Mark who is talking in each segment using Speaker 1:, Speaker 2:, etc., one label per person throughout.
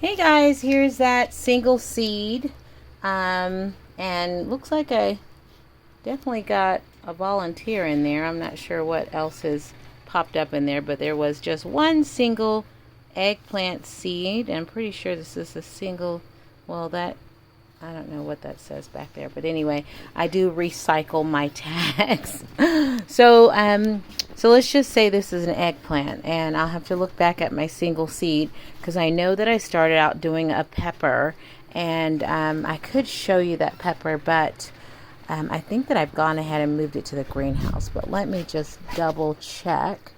Speaker 1: Hey guys, here's that single seed. And looks like I definitely got a volunteer in there. I'm not sure what else has popped up in there, but there was just one single eggplant seed. And I'm pretty sure this is a single, well, that I don't know what that says back there, but anyway, I do recycle my tags. So let's just say this is an eggplant, and I'll have to look back at my single seed because I know that I started out doing a pepper, and I could show you that pepper, but I think that I've gone ahead and moved it to the greenhouse. But let me just double check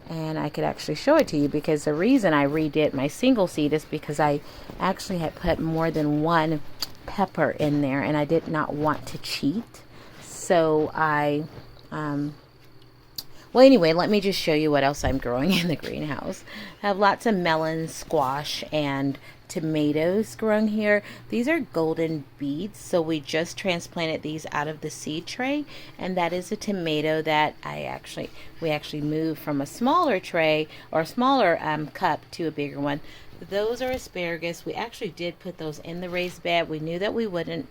Speaker 1: and I could actually show it to you, because the reason I redid my single seed is because I actually had put more than one pepper in there and I did not want to cheat. So well, anyway, let me just show you what else I'm growing in the greenhouse. I have lots of melons, squash, and tomatoes growing here. These are golden beets, so we just transplanted these out of the seed tray, and that is a tomato that we actually moved from a smaller tray or a smaller cup to a bigger one. Those are asparagus. We actually did put those in the raised bed. We knew that we wouldn't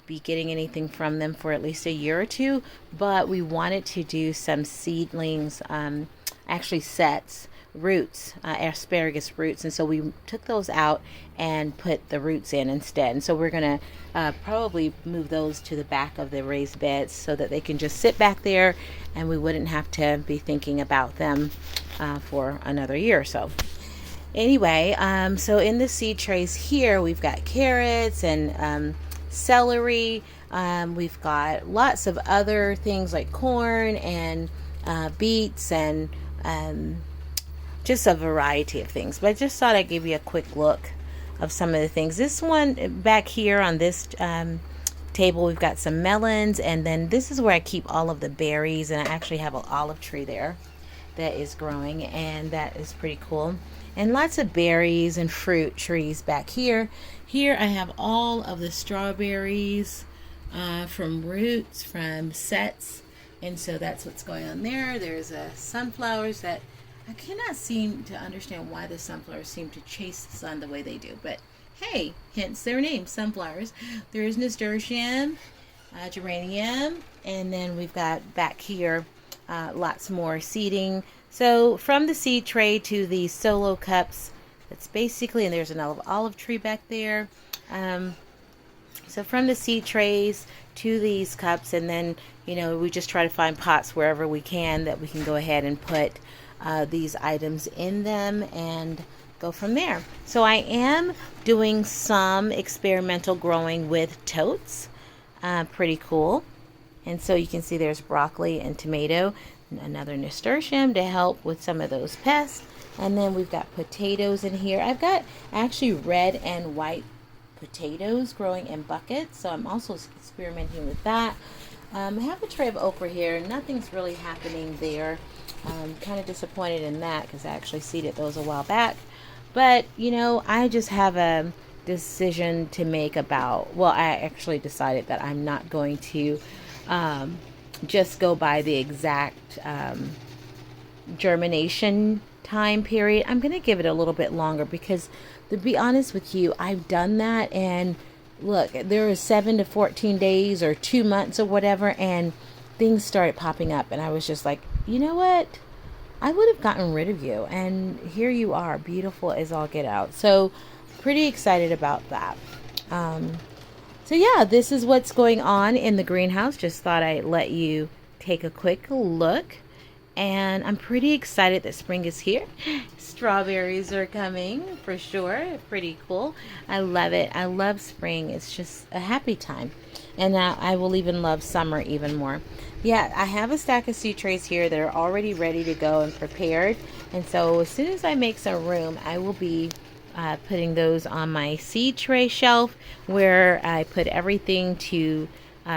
Speaker 1: be getting anything from them for at least a year or two, but we wanted to do some seedlings, actually sets, roots, asparagus roots, and so we took those out and put the roots in instead. And so we're gonna probably move those to the back of the raised beds so that they can just sit back there and we wouldn't have to be thinking about them for another year or so. Anyway, so in the seed trays here, we've got carrots and celery. We've got lots of other things like corn and beets and just a variety of things. But I just thought I'd give you a quick look of some of the things. This one back here on this table, we've got some melons, and then this is where I keep all of the berries, and I actually have an olive tree there that is growing, and that is pretty cool. And lots of berries and fruit trees back here. Here I have all of the strawberries from roots, from sets, and so that's what's going on there. There's sunflowers that I cannot seem to understand why the sunflowers seem to chase the sun the way they do, but hey, hence their name, sunflowers. There's nasturtium, geranium, and then we've got back here lots more seeding. So from the seed tray to the solo cups, that's basically, and there's an olive tree back there. So from the seed trays to these cups, and then, we just try to find pots wherever we can that we can go ahead and put these items in them and go from there. So I am doing some experimental growing with totes. Pretty cool. And so you can see there's broccoli and tomato, and another nasturtium to help with some of those pests. And then we've got potatoes in here. I've got actually red and white potatoes growing in buckets, so I'm also experimenting with that. I have a tray of okra here. Nothing's really happening there. I'm kind of disappointed in that because I actually seeded those a while back. But, I just have a decision to make about, well, I actually decided that I'm not going to just go by the exact germination time period. I'm going to give it a little bit longer because, to be honest with you, I've done that, and look, there was 7 to 14 days or 2 months or whatever, and things started popping up, and I was just like, you know what? I would have gotten rid of you, and here you are, beautiful as all get out. So pretty excited about that. So yeah, this is what's going on in the greenhouse. Just thought I'd let you take a quick look. And I'm pretty excited that spring is here. Strawberries are coming for sure. Pretty cool. I love it. I love spring. It's just a happy time. And now I will even love summer even more. Yeah, I have a stack of seed trays here that are already ready to go and prepared. And so as soon as I make some room, I will be putting those on my seed tray shelf where I put everything to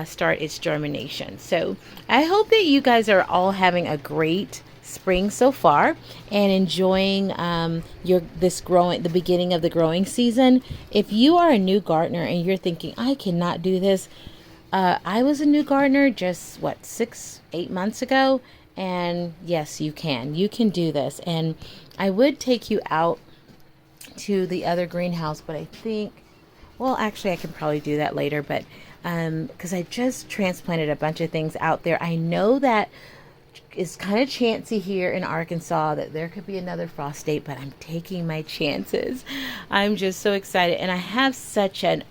Speaker 1: start its germination. So I hope that you guys are all having a great spring so far and enjoying the beginning of the growing season. If you are a new gardener and you're thinking, I cannot do this, I was a new gardener just 6-8 months ago, and yes, you can do this. And I would take you out to the other greenhouse, but I think, well, actually, I can probably do that later, but because I just transplanted a bunch of things out there. I know that it's kind of chancy here in Arkansas that there could be another frost date, but I'm taking my chances. I'm just so excited, and I have such an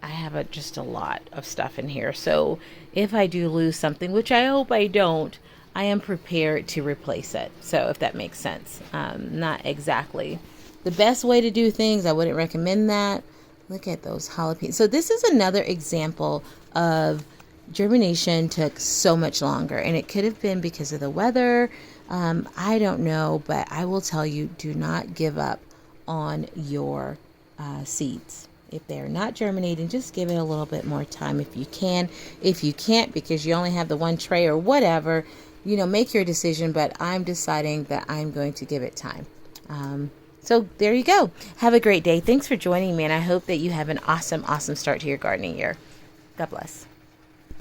Speaker 1: I have just a lot of stuff in here. So if I do lose something, which I hope I don't, I am prepared to replace it. So if that makes sense, not exactly the best way to do things. I wouldn't recommend that. Look at those jalapenos. So this is another example of germination took so much longer, and it could have been because of the weather. I don't know, but I will tell you, do not give up on your seeds. If they're not germinating, just give it a little bit more time if you can. If you can't, because you only have the one tray or whatever, make your decision. But I'm deciding that I'm going to give it time. So there you go. Have a great day. Thanks for joining me, and I hope that you have an awesome, awesome start to your gardening year. God bless.